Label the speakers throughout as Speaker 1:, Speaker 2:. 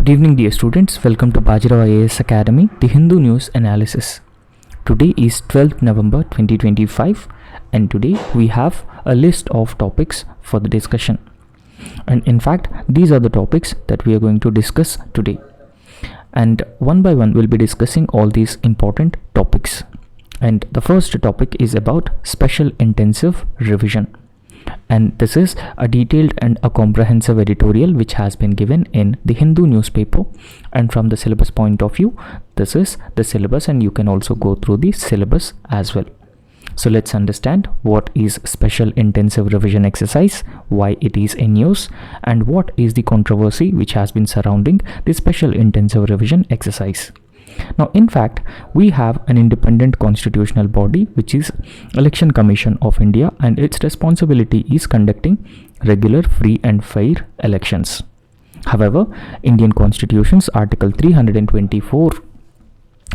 Speaker 1: Good evening, dear students. Welcome to Bajirao IAS Academy, the Hindu News Analysis. Today is 12th November 2025 and today we have a list of topics for the discussion. And in fact, these are the topics that we are going to discuss today. And one by one, we'll be discussing all these important topics. And the first topic is about special intensive revision. And this is a detailed and a comprehensive editorial which has been given in the Hindu newspaper, and from the syllabus point of view, this is the syllabus and you can also go through the syllabus as well. So let's understand what is special intensive revision exercise, why it is in use, and what is the controversy which has been surrounding the special intensive revision exercise. Now, in fact, we have an independent constitutional body which is Election Commission of India, and its responsibility is conducting regular, free and fair elections. However, Indian Constitution's Article 324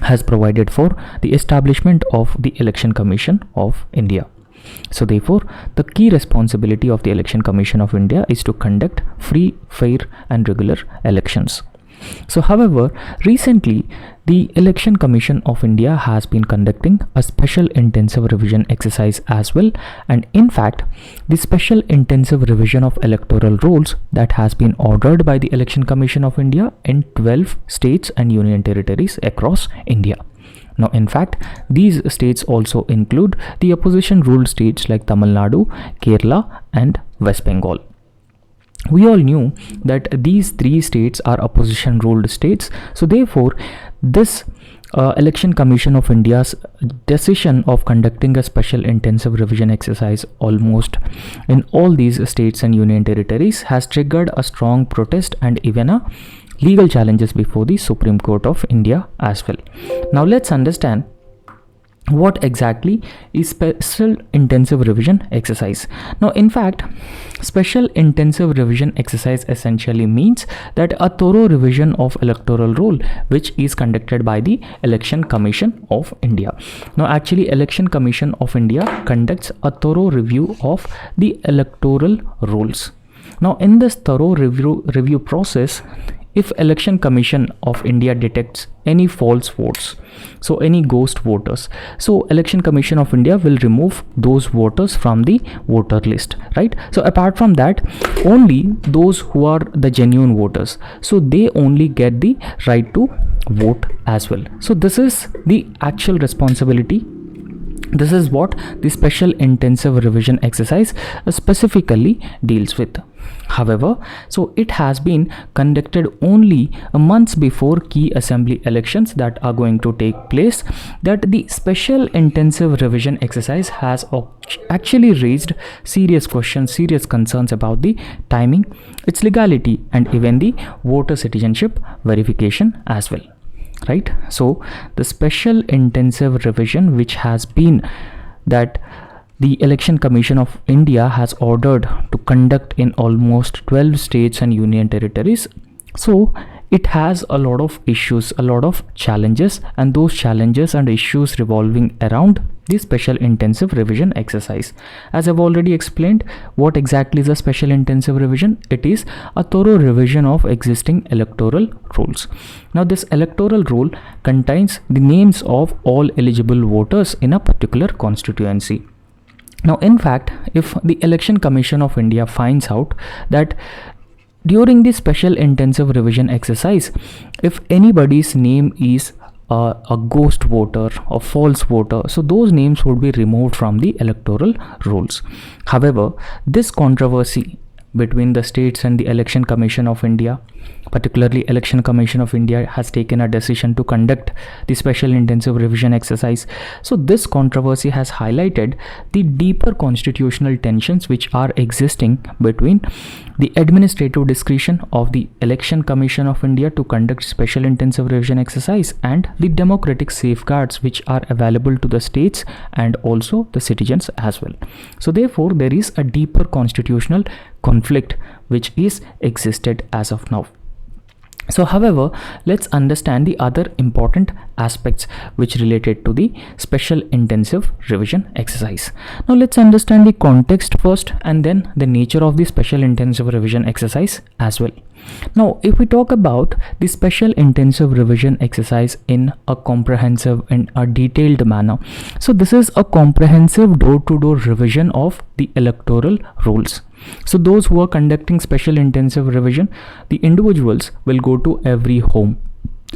Speaker 1: has provided for the establishment of the Election Commission of India. So therefore, the key responsibility of the Election Commission of India is to conduct free, fair and regular elections. So however, recently the Election Commission of India has been conducting a special intensive revision exercise as well, and in fact the special intensive revision of electoral rolls that has been ordered by the Election Commission of India in 12 states and union territories across India. Now, in fact, these states also include the opposition ruled states like Tamil Nadu, Kerala and West Bengal. We all knew that these three states are opposition ruled states, so therefore this Election Commission of India's decision of conducting a special intensive revision exercise almost in all these states and union territories has triggered a strong protest and even a legal challenges before the Supreme Court of India as well. Now let's understand what exactly is special intensive revision exercise. Now, in fact, special intensive revision exercise essentially means that a thorough revision of electoral roll which is conducted by the Election Commission of India. Now, actually, Election Commission of India conducts a thorough review of the electoral rolls. Now, in this thorough review process, if Election Commission of India detects any false votes, so any ghost voters, so Election Commission of India will remove those voters from the voter list, right? So apart from that, only those who are the genuine voters, so they only get the right to vote as well. So this is the actual responsibility. This is what the special intensive revision exercise specifically deals with. However, so it has been conducted only months before key assembly elections that are going to take place, that the special intensive revision exercise has actually raised serious questions, serious concerns about the timing, its legality and even the voter citizenship verification as well. Right? So the special intensive revision which has been that the Election Commission of India has ordered to conduct in almost 12 states and union territories, so it has a lot of issues, a lot of challenges, and those challenges and issues revolving around the special intensive revision exercise. As I've already explained, what exactly is a special intensive revision? It is a thorough revision of existing electoral rolls. Now, this electoral roll contains the names of all eligible voters in a particular constituency. Now, in fact, if the Election Commission of India finds out that during the special intensive revision exercise, if anybody's name is a ghost voter or false voter, so those names would be removed from the electoral rolls. However, this controversy between the states and the Election Commission of India, particularly Election Commission of India has taken a decision to conduct the special intensive revision exercise. So this controversy has highlighted the deeper constitutional tensions which are existing between the administrative discretion of the Election Commission of India to conduct special intensive revision exercise and the democratic safeguards which are available to the states and also the citizens as well. So therefore, there is a deeper constitutional conflict which is existed as of now. So however, let's understand the other important aspects which related to the special intensive revision exercise. Now let's understand the context first and then the nature of the special intensive revision exercise as well. Now if we talk about the special intensive revision exercise in a comprehensive and a detailed manner, so this is a comprehensive door-to-door revision of the electoral rules. So those who are conducting special intensive revision, the individuals will go to every home,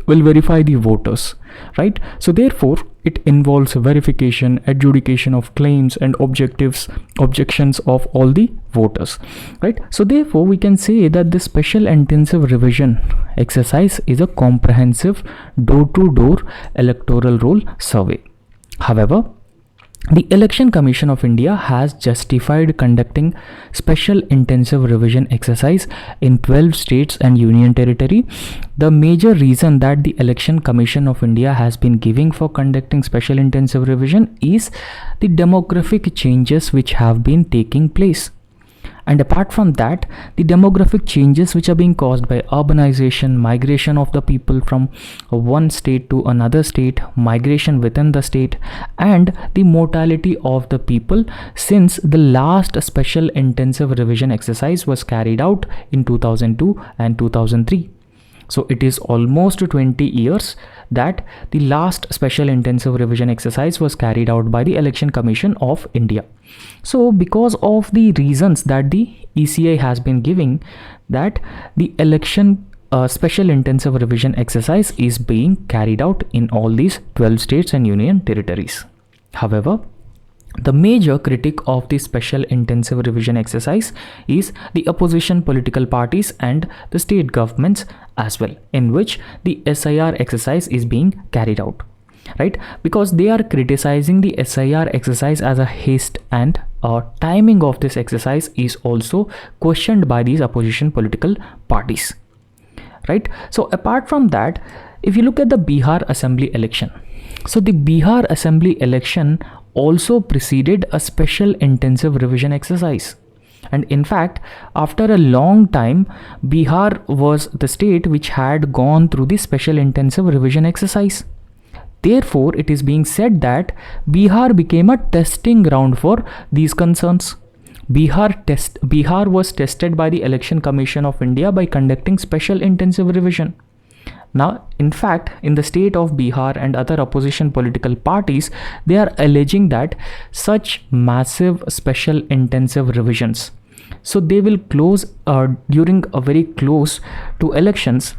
Speaker 1: will verify the voters, right? So therefore it involves verification, adjudication of claims and objections of all the voters, right? So therefore we can say that the special intensive revision exercise is a comprehensive door-to-door electoral roll survey. However, the Election Commission of India has justified conducting special intensive revision exercise in 12 states and union territory. The major reason that the Election Commission of India has been giving for conducting special intensive revision is the demographic changes which have been taking place. And apart from that, the demographic changes which are being caused by urbanization, migration of the people from one state to another state, migration within the state, and the mortality of the people since the last special intensive revision exercise was carried out in 2002 and 2003. So it is almost 20 years that the last special intensive revision exercise was carried out by the Election Commission of India. So because of the reasons that the ECI has been giving, that the election special intensive revision exercise is being carried out in all these 12 states and union territories. However, the major critic of the special intensive revision exercise is the opposition political parties and the state governments as well, in which the SIR exercise is being carried out, right? Because they are criticizing the SIR exercise as a haste, and timing of this exercise is also questioned by these opposition political parties, right? So apart from that, if you look at the Bihar Assembly election, so the Bihar Assembly election also preceded a special intensive revision exercise. And in fact, after a long time, Bihar was the state which had gone through the special intensive revision exercise. Therefore, it is being said that Bihar became a testing ground for these concerns. Bihar was tested by the Election Commission of India by conducting special intensive revision. Now, in fact, in the state of Bihar and other opposition political parties, they are alleging that such massive special intensive revisions, so they will close during a very close to elections,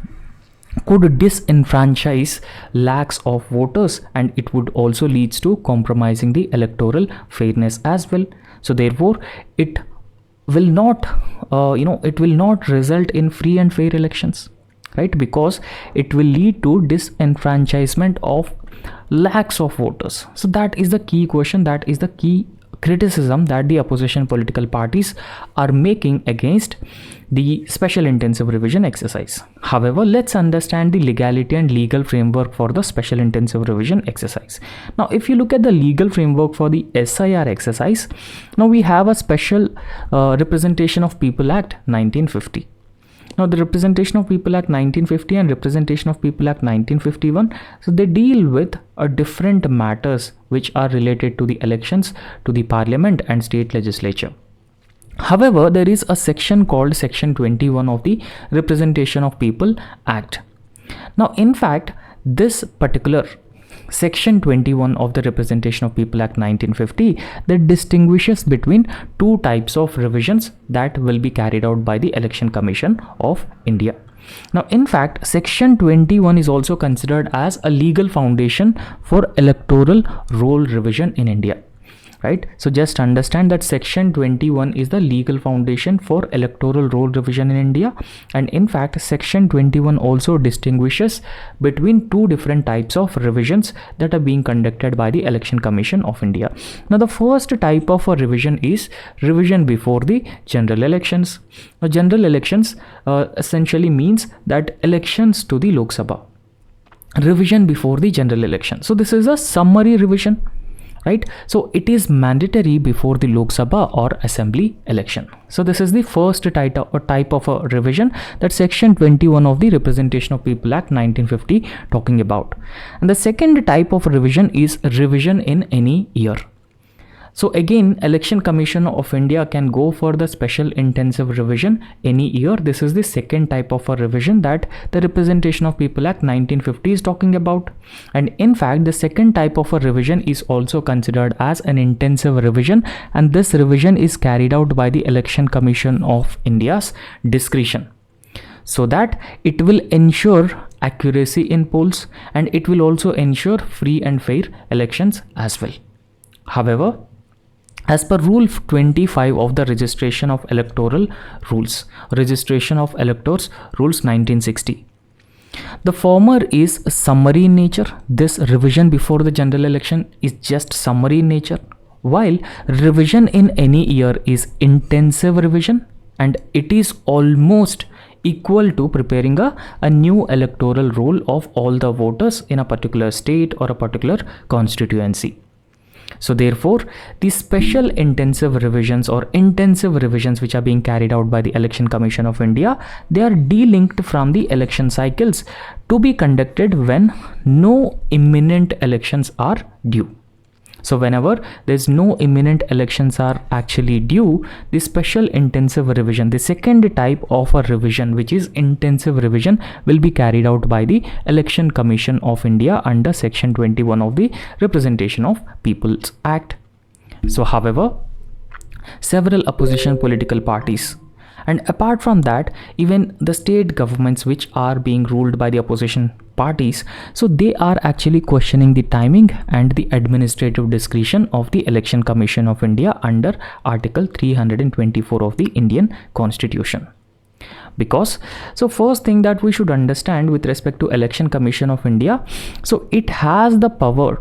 Speaker 1: could disenfranchise lakhs of voters, and it would also lead to compromising the electoral fairness as well. So therefore, it will not, it will not result in free and fair elections, right? Because it will lead to disenfranchisement of lakhs of voters. So that is the key question, that is the key criticism that the opposition political parties are making against the special intensive revision exercise. However, let's understand the legality and legal framework for the special intensive revision exercise. Now, if you look at the legal framework for the SIR exercise, now we have a Special Representation of People Act 1950. Now, the Representation of People Act 1950 and Representation of People Act 1951, so they deal with different matters which are related to the elections, to the parliament and state legislature. However, there is a section called Section 21 of the Representation of People Act. Now, in fact, this particular Section 21 of the Representation of People Act 1950 that distinguishes between two types of revisions that will be carried out by the Election Commission of India. Now, in fact, Section 21 is also considered as a legal foundation for electoral roll revision in India, right? So just understand that Section 21 is the legal foundation for electoral roll revision in India, and in fact Section 21 also distinguishes between two different types of revisions that are being conducted by the Election Commission of India. Now, the first type of a revision is revision before the general elections. Now, general elections essentially means that elections to the Lok Sabha, revision before the general election. So this is a summary revision, right? So it is mandatory before the Lok Sabha or Assembly election. So this is the first type of a revision that Section 21 of the Representation of People Act 1950 talking about. And the second type of revision is revision in any year. So again, Election Commission of India can go for the special intensive revision any year. This is the second type of a revision that the Representation of People Act 1950 is talking about. And in fact, the second type of a revision is also considered as an intensive revision, and this revision is carried out by the Election Commission of India's discretion, so that it will ensure accuracy in polls and it will also ensure free and fair elections as well. However, as per Rule 25 of the Registration of Electoral Rules, Registration of Electors Rules 1960, the former is summary in nature. This revision before the general election is just summary in nature, while revision in any year is intensive revision, and it is almost equal to preparing a new electoral roll of all the voters in a particular state or a particular constituency. So therefore, the special intensive revisions or intensive revisions which are being carried out by the Election Commission of India, they are delinked from the election cycles to be conducted when no imminent elections are due. So whenever there's no imminent elections are actually due, the special intensive revision, the second type of a revision, which is intensive revision, will be carried out by the Election Commission of India under Section 21 of the Representation of People's Act. So however, several opposition political parties, and apart from that, even the state governments which are being ruled by the opposition parties, so they are actually questioning the timing and the administrative discretion of the Election Commission of India under Article 324 of the Indian Constitution. Because, so first thing that we should understand with respect to Election Commission of India, so it has the power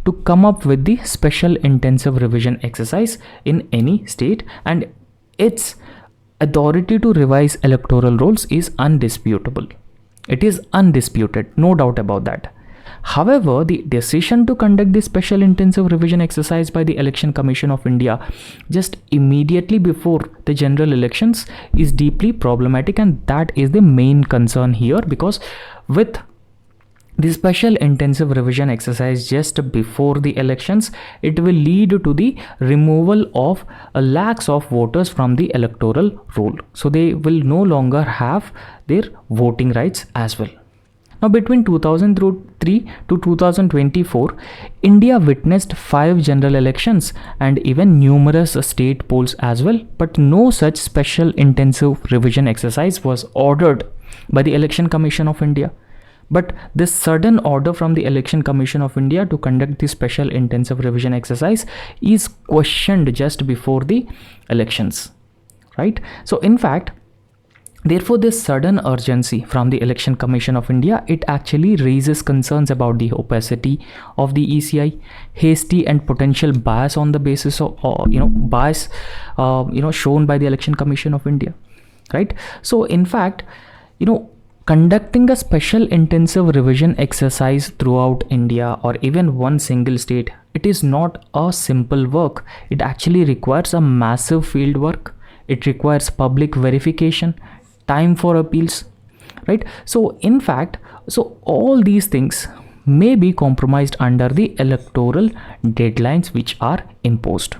Speaker 1: to come up with the special intensive revision exercise in any state, and its authority to revise electoral rolls is undisputable. It is undisputed, no doubt about that. However, the decision to conduct the special intensive revision exercise by the Election Commission of India just immediately before the general elections is deeply problematic, and that is the main concern here, because with the special intensive revision exercise just before the elections, it will lead to the removal of lakhs of voters from the electoral roll. So they will no longer have their voting rights as well. Now, between 2003 to 2024, India witnessed 5 general elections and even numerous state polls as well, but no such special intensive revision exercise was ordered by the Election Commission of India. But this sudden order from the Election Commission of India to conduct the special intensive revision exercise is questioned just before the elections, right? So in fact, therefore, this sudden urgency from the Election Commission of India, it actually raises concerns about the opacity of the ECI, hasty and potential bias on the basis of, bias, shown by the Election Commission of India, right? So in fact, conducting a special intensive revision exercise throughout India or even one single state, it is not a simple work. It actually requires a massive field work. It requires public verification, time for appeals, right? So in fact, so all these things may be compromised under the electoral deadlines which are imposed.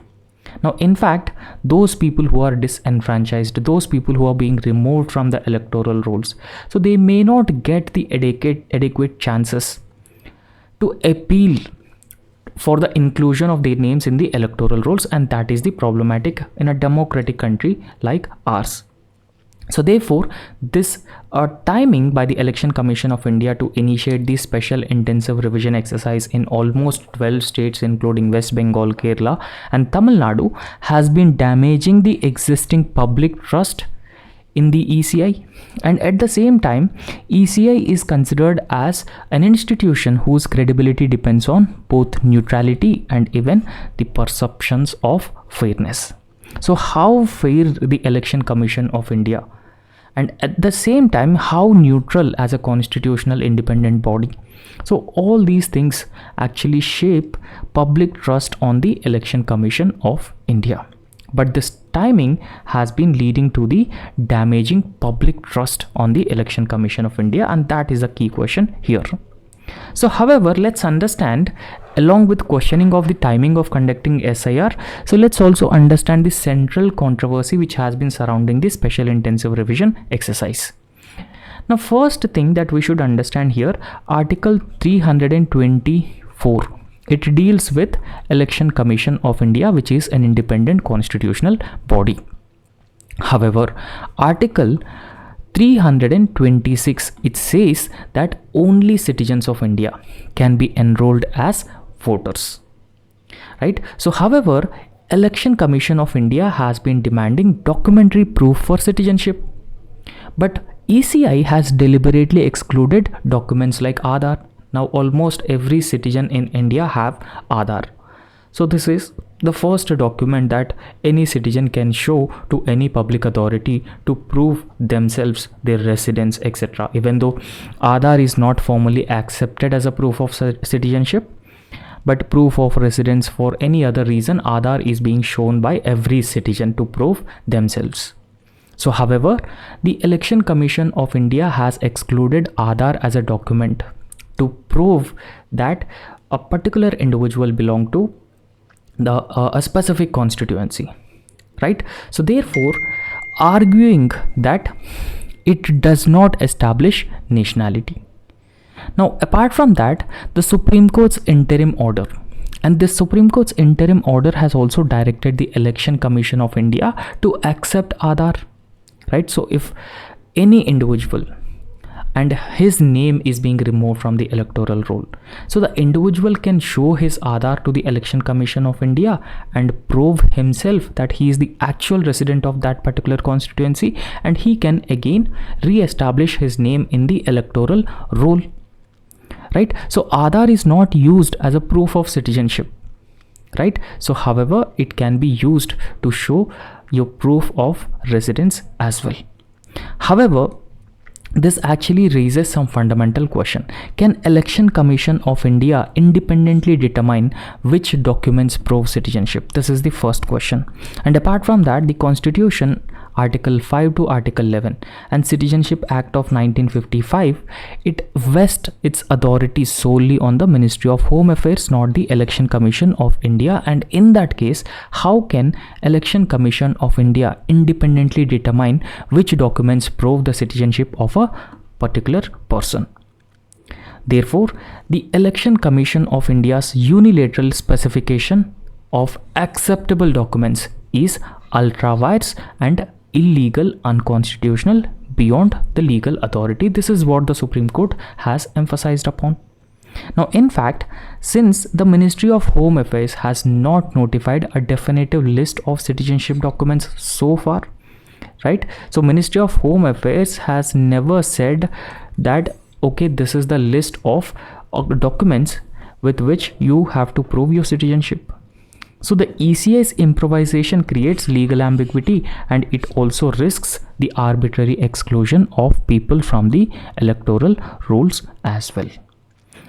Speaker 1: Now, in fact, those people who are disenfranchised, those people who are being removed from the electoral rolls, so they may not get the adequate chances to appeal for the inclusion of their names in the electoral rolls, and that is the problematic in a democratic country like ours. So therefore, this timing by the Election Commission of India to initiate the special intensive revision exercise in almost 12 states including West Bengal, Kerala and Tamil Nadu has been damaging the existing public trust in the ECI, and at the same time, ECI is considered as an institution whose credibility depends on both neutrality and even the perceptions of fairness. So how fair the Election Commission of India and at the same time how neutral as a constitutional independent body. So all these things actually shape public trust on the Election Commission of India. But this timing has been leading to the damaging public trust on the Election Commission of India, and that is a key question here. So however, let's understand, along with questioning of the timing of conducting SIR, so let's also understand the central controversy which has been surrounding the special intensive revision exercise. Now, first thing that we should understand here, Article 324. It deals with Election Commission of India, which is an independent constitutional body. However, Article 326, it says that only citizens of India can be enrolled as voters. Right? So, however, Election Commission of India has been demanding documentary proof for citizenship. But ECI has deliberately excluded documents like Aadhaar. Now almost every citizen in India have Aadhaar. So this is the first document that any citizen can show to any public authority to prove themselves, their residence, etc. Even though Aadhaar is not formally accepted as a proof of citizenship, but proof of residence for any other reason, Aadhaar is being shown by every citizen to prove themselves. So however, the Election Commission of India has excluded Aadhaar as a document to prove that a particular individual belong to a specific constituency, right? So therefore, arguing that it does not establish nationality. Now, apart from that, the Supreme Court's interim order, and this Supreme Court's interim order has also directed the Election Commission of India to accept Aadhaar, right? So if any individual and his name is being removed from the electoral roll, so the individual can show his Aadhaar to the Election Commission of India and prove himself that he is the actual resident of that particular constituency, and he can again re-establish his name in the electoral roll, right? So Aadhaar is not used as a proof of citizenship, right? So however, it can be used to show your proof of residence as well. However, this actually raises some fundamental question. Can Election Commission of India independently determine which documents prove citizenship? This is the first question. And apart from that, the Constitution, Article 5 to Article 11 and Citizenship Act of 1955, it vests its authority solely on the Ministry of Home Affairs, not the Election Commission of India. And in that case, how can Election Commission of India independently determine which documents prove the citizenship of a particular person? Therefore, the Election Commission of India's unilateral specification of acceptable documents is ultra-vires and illegal, unconstitutional, beyond the legal authority. This is what the Supreme Court has emphasized upon. Now, in fact, since the Ministry of Home Affairs has not notified a definitive list of citizenship documents so far, right? So Ministry of Home Affairs has never said that, okay, this is the list of documents with which you have to prove your citizenship. So the ECI's improvisation creates legal ambiguity, and it also risks the arbitrary exclusion of people from the electoral rolls as well,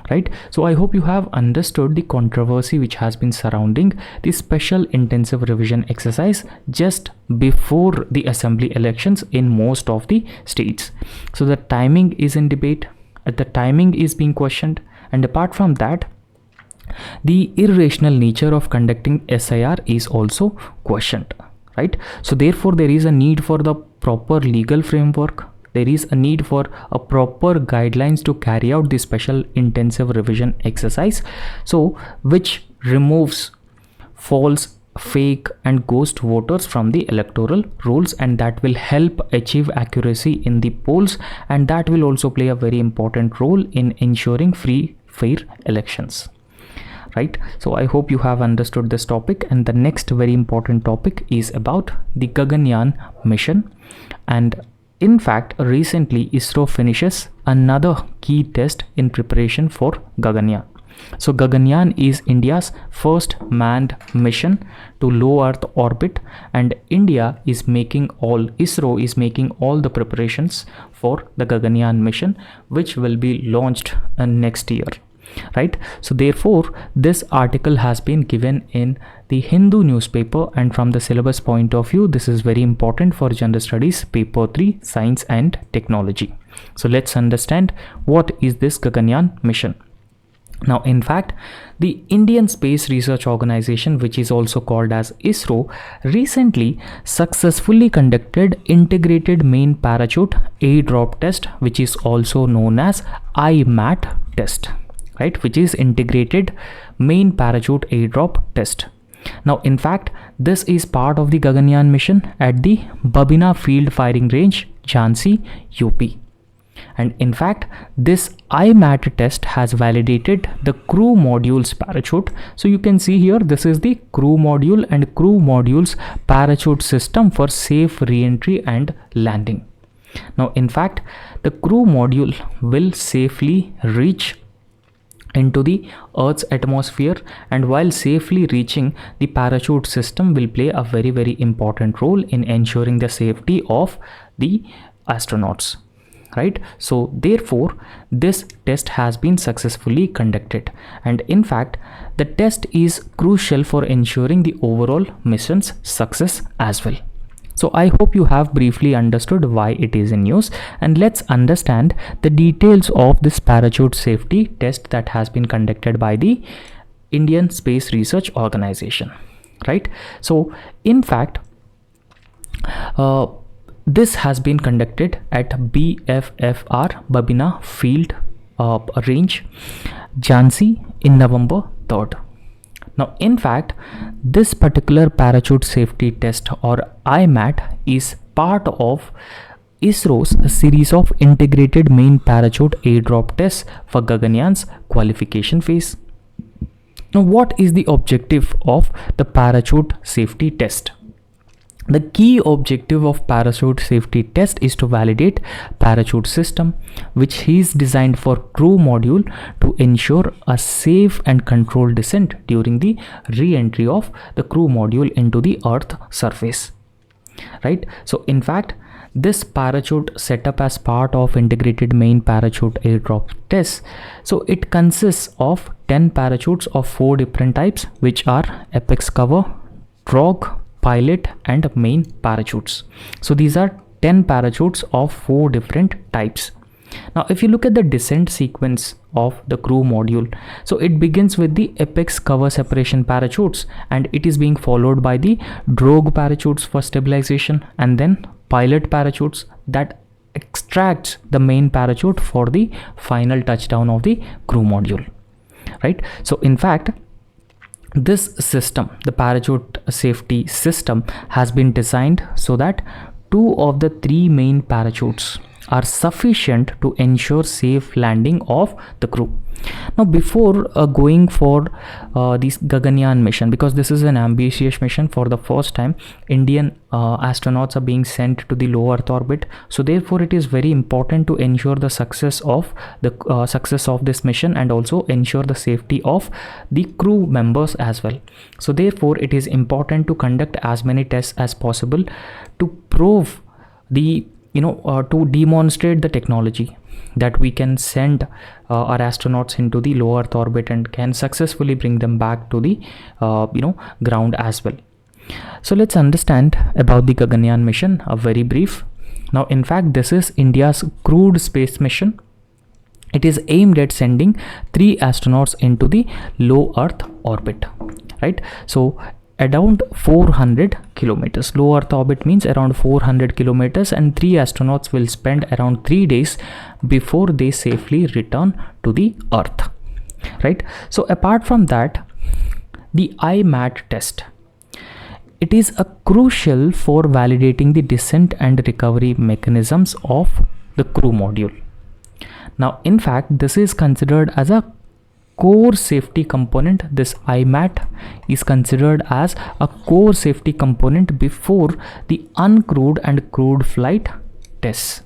Speaker 1: right? So I hope you have understood the controversy which has been surrounding the special intensive revision exercise just before the assembly elections in most of the states. So the timing is in debate, the timing is being questioned, and apart from that, the irrational nature of conducting SIR is also questioned, right? So therefore, there is a need for the proper legal framework. There is a need for a proper guidelines to carry out the special intensive revision exercise, so which removes false, fake and ghost voters from the electoral rolls, and that will help achieve accuracy in the polls, and that will also play a very important role in ensuring free, fair elections. Right? So I hope you have understood this topic, and the next very important topic is about the Gaganyaan mission. And in fact, recently ISRO finishes another key test in preparation for Gaganyaan. So Gaganyaan is India's first manned mission to low Earth orbit, and ISRO is making all the preparations for the Gaganyaan mission, which will be launched next year. Right, so therefore this article has been given in the Hindu newspaper, and from the syllabus point of view, this is very important for general studies paper 3 science and technology. So let's understand what is this Gaganyaan mission. Now, in fact, the Indian Space Research Organization, which is also called as ISRO, recently successfully conducted integrated main parachute airdrop test, which is also known as IMAT test, right, which is integrated main parachute airdrop test. Now, in fact, this is part of the Gaganyaan mission at the Babina Field Firing Range, Jhansi, UP. And in fact, this IMAT test has validated the crew module's parachute. So you can see here, this is the crew module and crew module's parachute system for safe re-entry and landing. Now, in fact, the crew module will safely reach into the Earth's atmosphere, and while safely reaching, the parachute system will play a very, very important role in ensuring the safety of the astronauts. Right, so therefore this test has been successfully conducted, and in fact the test is crucial for ensuring the overall mission's success as well. So I hope you have briefly understood why it is in use, and let's understand the details of this parachute safety test that has been conducted by the Indian Space Research Organization. Right, so in fact this has been conducted at BFFR Babina Field Range, Jhansi, in November 3rd. Now, in fact, this particular parachute safety test, or IMAT, is part of ISRO's series of integrated main parachute airdrop tests for Gaganyaan's qualification phase. Now, what is the objective of the parachute safety test? The key objective of parachute safety test is to validate parachute system, which is designed for crew module to ensure a safe and controlled descent during the re-entry of the crew module into the Earth surface. Right, so in fact, this parachute setup as part of integrated main parachute airdrop test, so it consists of 10 parachutes of 4 different types, which are apex cover, drogue, pilot and main parachutes. So these are 10 parachutes of 4 different types. Now, if you look at the descent sequence of the crew module, so it begins with the apex cover separation parachutes, and it is being followed by the drogue parachutes for stabilization, and then pilot parachutes that extracts the main parachute for the final touchdown of the crew module. Right, so in fact, this system, the parachute safety system, has been designed so that 2 of the 3 main parachutes are sufficient to ensure safe landing of the crew. Now, before going for this Gaganyaan mission, because this is an ambitious mission, for the first time Indian astronauts are being sent to the low Earth orbit, so therefore it is very important to ensure the success of this mission, and also ensure the safety of the crew members as well. So therefore it is important to conduct as many tests as possible to prove the to demonstrate the technology that we can send our astronauts into the low Earth orbit and can successfully bring them back to the ground as well. So let's understand about the Gaganyaan mission, a very brief. Now, in fact, this is India's crewed space mission. It is aimed at sending 3 astronauts into the low Earth orbit. Right, so around 400 kilometers. Low Earth orbit means around 400 kilometers, and 3 astronauts will spend around 3 days before they safely return to the Earth. Right, so apart from that, the IMAT test, it is a crucial for validating the descent and recovery mechanisms of the crew module. Now, in fact, this is considered as a core safety component. This IMAT is considered as a core safety component before the uncrewed and crewed flight tests.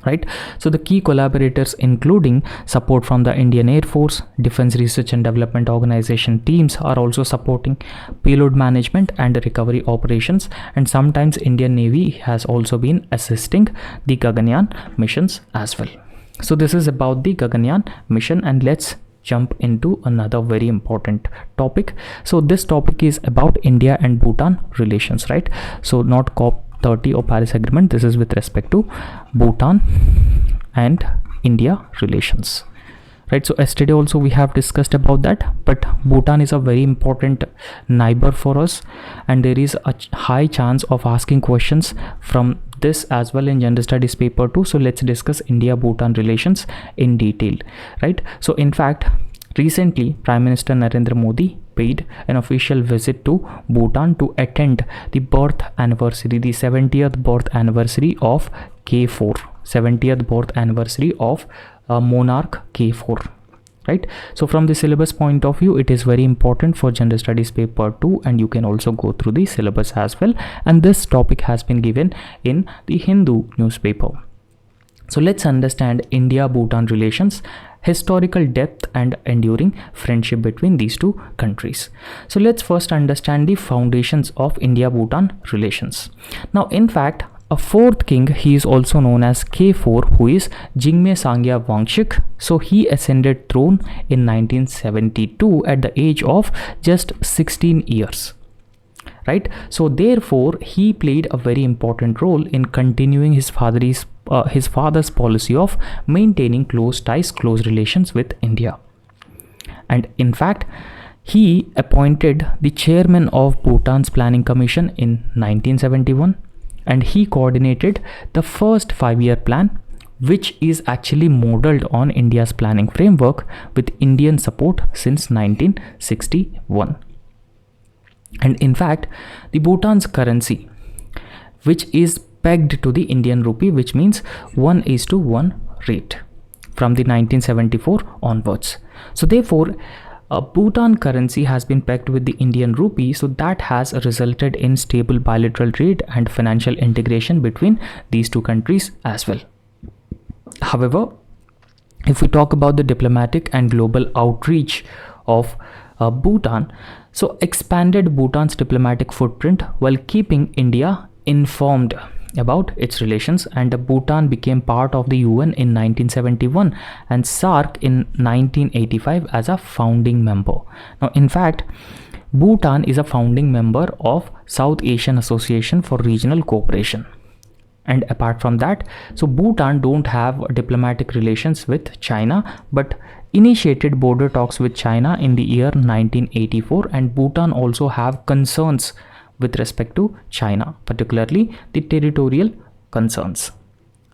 Speaker 1: right? So the key collaborators including support from the Indian Air Force, Defense Research and Development Organization teams are also supporting payload management and recovery operations, and sometimes Indian Navy has also been assisting the Gaganyaan missions as well. So this is about the Gaganyaan mission, and let's jump into another very important topic. So this topic is about India and Bhutan relations, right? So not COP30 or Paris Agreement, this is with respect to Bhutan and India relations, right? So yesterday also we have discussed about that, but Bhutan is a very important neighbor for us, and there is a high chance of asking questions from this as well in Gender Studies paper 2. So let's discuss India Bhutan relations in detail, right? So in fact, recently Prime Minister Narendra Modi paid an official visit to Bhutan to attend the birth anniversary, the 70th birth anniversary of K4, 70th birth anniversary of monarch K4, right? So from the syllabus point of view, it is very important for Gender Studies paper 2, and you can also go through the syllabus as well, and this topic has been given in the Hindu newspaper. So let's understand India Bhutan relations, historical depth and enduring friendship between these two countries. So let's first understand the foundations of India Bhutan relations. Now in fact, a fourth king, he is also known as K4, who is Jigme Sangya Wangshik. So he ascended throne in 1972 at the age of just 16 years. Right? So therefore, he played a very important role in continuing his father's policy of maintaining close ties, close relations with India. And in fact, he appointed the chairman of Bhutan's Planning Commission in 1971, and he coordinated the first 5-year plan, which is actually modeled on India's planning framework with Indian support since 1961. And in fact, the Bhutan's currency, which is pegged to the Indian rupee, which means 1:1 rate from the 1974 onwards. So therefore, Bhutan currency has been pegged with the Indian rupee, so that has resulted in stable bilateral trade and financial integration between these two countries as well. However, if we talk about the diplomatic and global outreach of Bhutan, so expanded Bhutan's diplomatic footprint while keeping India informed about its relations, and Bhutan became part of the UN in 1971 and SIRE in 1985 as a founding member. Now in fact, Bhutan is a founding member of South Asian Association for Regional Cooperation. And apart from that, so Bhutan don't have diplomatic relations with China, but initiated border talks with China in the year 1984, and Bhutan also have concerns with respect to China, particularly the territorial concerns,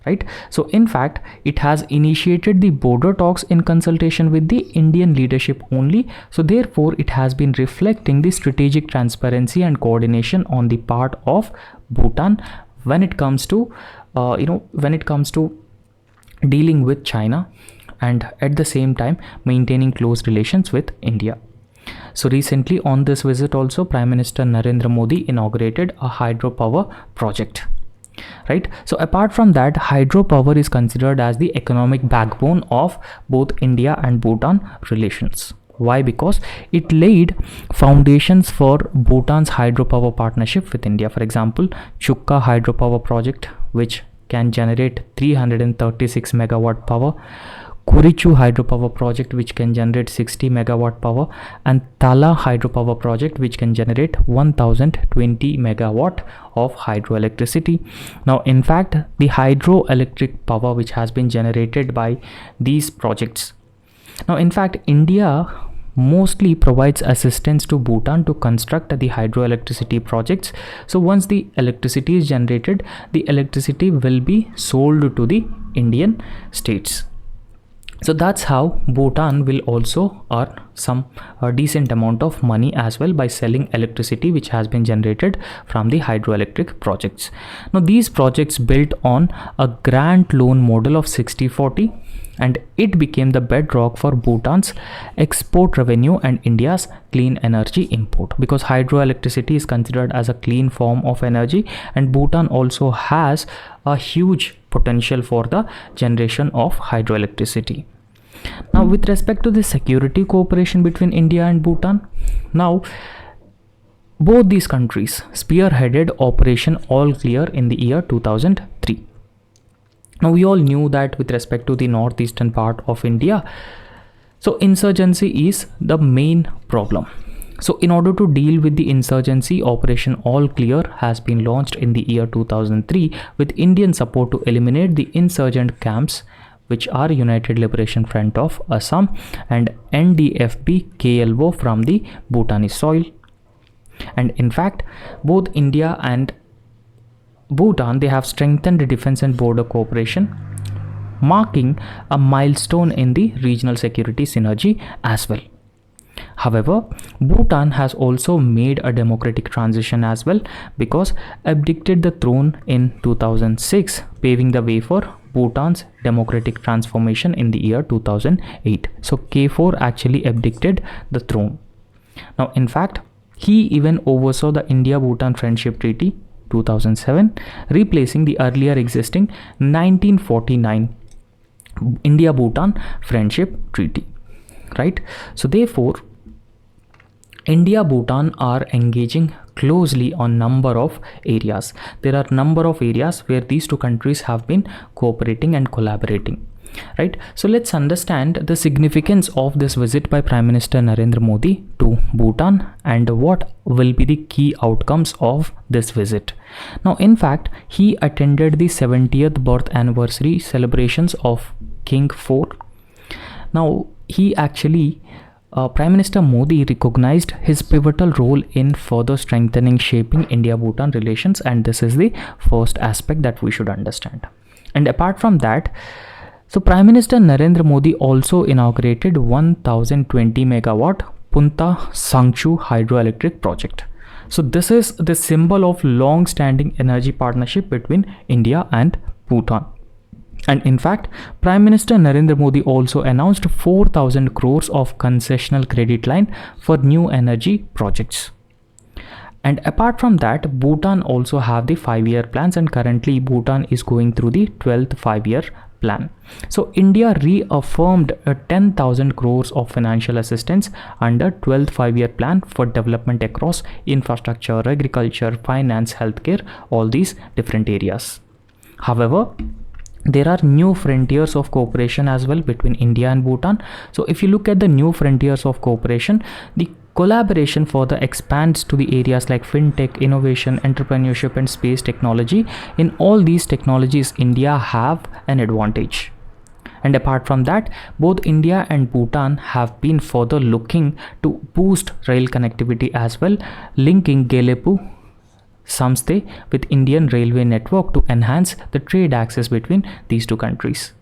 Speaker 1: right? So in fact, it has initiated the border talks in consultation with the Indian leadership only. So therefore, it has been reflecting the strategic transparency and coordination on the part of Bhutan when it comes to dealing with China, and at the same time maintaining close relations with India. So recently on this visit also, Prime Minister Narendra Modi inaugurated a hydropower project, right? So apart from that, hydropower is considered as the economic backbone of both India and Bhutan relations. Why? Because it laid foundations for Bhutan's hydropower partnership with India. For example, Chukka hydropower project, which can generate 336 megawatt power, Kurichu hydropower project, which can generate 60 megawatt power, and Tala hydropower project, which can generate 1020 megawatt of hydroelectricity. Now in fact, the hydroelectric power which has been generated by these projects, now in fact, India mostly provides assistance to Bhutan to construct the hydroelectricity projects. So once the electricity is generated, the electricity will be sold to the Indian states. So that's how Bhutan will also earn some decent amount of money as well by selling electricity which has been generated from the hydroelectric projects. Now these projects built on a grant loan model of 60-40, and it became the bedrock for Bhutan's export revenue and India's clean energy import, because hydroelectricity is considered as a clean form of energy, and Bhutan also has a huge potential for the generation of hydroelectricity. Now, with respect to the security cooperation between India and Bhutan, now both these countries spearheaded Operation All Clear in the year 2003. Now, we all knew that with respect to the northeastern part of India, so insurgency is the main problem. So in order to deal with the insurgency, Operation All Clear has been launched in the year 2003 with Indian support to eliminate the insurgent camps, which are United Liberation Front of Assam and NDFP KLO from the Bhutanese soil. And in fact, both India and Bhutan, they have strengthened defense and border cooperation, marking a milestone in the regional security synergy as well. However, Bhutan has also made a democratic transition as well, because abdicated the throne in 2006, paving the way for Bhutan's democratic transformation in the year 2008. So K4 actually abdicated the throne. Now, in fact, he even oversaw the India-Bhutan Friendship Treaty 2007, replacing the earlier existing 1949 India-Bhutan Friendship Treaty. Right? So therefore, India-Bhutan are engaging closely on number of areas. There are number of areas where these two countries have been cooperating and collaborating. Right? So let's understand the significance of this visit by Prime Minister Narendra Modi to Bhutan and what will be the key outcomes of this visit. Now, in fact, he attended the 70th birth anniversary celebrations of King 4. Now, he actually Prime Minister Modi recognized his pivotal role in further strengthening shaping India-Bhutan relations, and this is the first aspect that we should understand. And apart from that, so Prime Minister Narendra Modi also inaugurated 1020 megawatt Punta Sangchu hydroelectric project. So this is the symbol of long-standing energy partnership between India and Bhutan. And in fact, Prime Minister Narendra Modi also announced 4,000 crores of concessional credit line for new energy projects. And apart from that, Bhutan also have the 5-year plans, and currently Bhutan is going through the 12th 5-year plan. So India reaffirmed 10,000 crores of financial assistance under 12th 5-year plan for development across infrastructure, agriculture, finance, healthcare, all these different areas. However, there are new frontiers of cooperation as well between India and Bhutan. So if you look at the new frontiers of cooperation, the collaboration further expands to the areas like fintech, innovation, entrepreneurship, and space technology. In all these technologies, India have an advantage. And apart from that, both India and Bhutan have been further looking to boost rail connectivity as well, linking Gelepu Samste with Indian railway network to enhance the trade access between these two countries.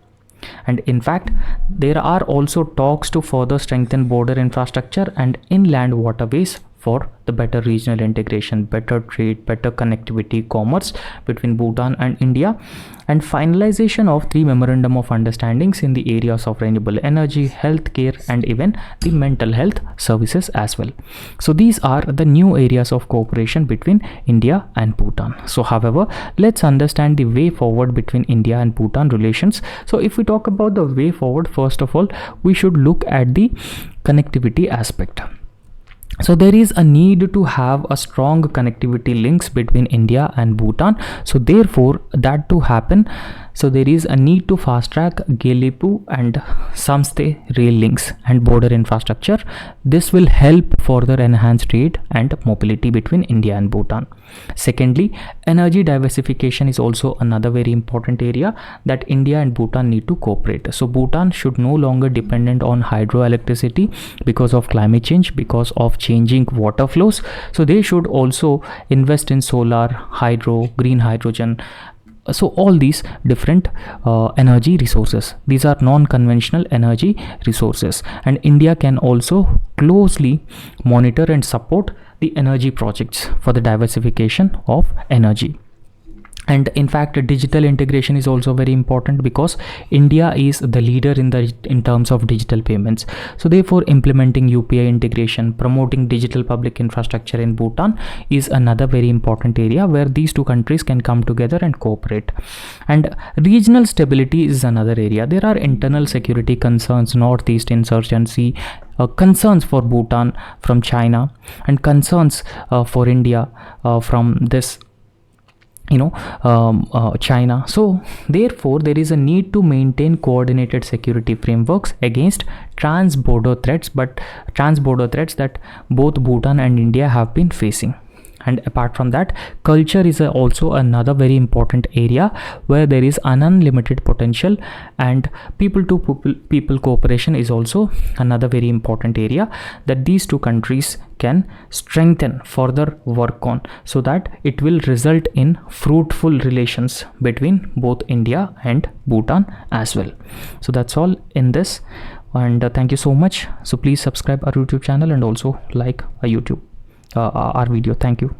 Speaker 1: And in fact, there are also talks to further strengthen border infrastructure and inland waterways for the better regional integration, better trade, better connectivity, commerce between Bhutan and India, and finalization of 3 memorandum of understandings in the areas of renewable energy, healthcare, and even the mental health services as well. So these are the new areas of cooperation between India and Bhutan. So however, let's understand the way forward between India and Bhutan relations. So if we talk about the way forward, first of all, we should look at the connectivity aspect. So there is a need to have a strong connectivity links between India and Bhutan. So therefore, that to happen, so there is a need to fast track Gelepu and Samste rail links and border infrastructure. This will help further enhance trade and mobility between India and Bhutan. Secondly, energy diversification is also another very important area that India and Bhutan need to cooperate. So Bhutan should no longer dependent on hydroelectricity because of climate change, because of changing water flows. So they should also invest in solar, hydro, green hydrogen. So all these different energy resources, these are non-conventional energy resources, and India can also closely monitor and support the energy projects for the diversification of energy. And in fact, digital integration is also very important, because India is the leader in terms of digital payments. So therefore, implementing UPI integration, promoting digital public infrastructure in Bhutan is another very important area where these two countries can come together and cooperate. And regional stability is another area. There are internal security concerns, northeast insurgency, concerns for Bhutan from China, and concerns for India from this China. So therefore, there is a need to maintain coordinated security frameworks against trans-border threats that both Bhutan and India have been facing. And apart from that, culture is also another very important area where there is an unlimited potential, and people to people cooperation is also another very important area that these two countries can strengthen further work on, so that it will result in fruitful relations between both India and Bhutan as well. So that's all in this, and thank you so much. So please subscribe our YouTube channel and also like our video. Thank you.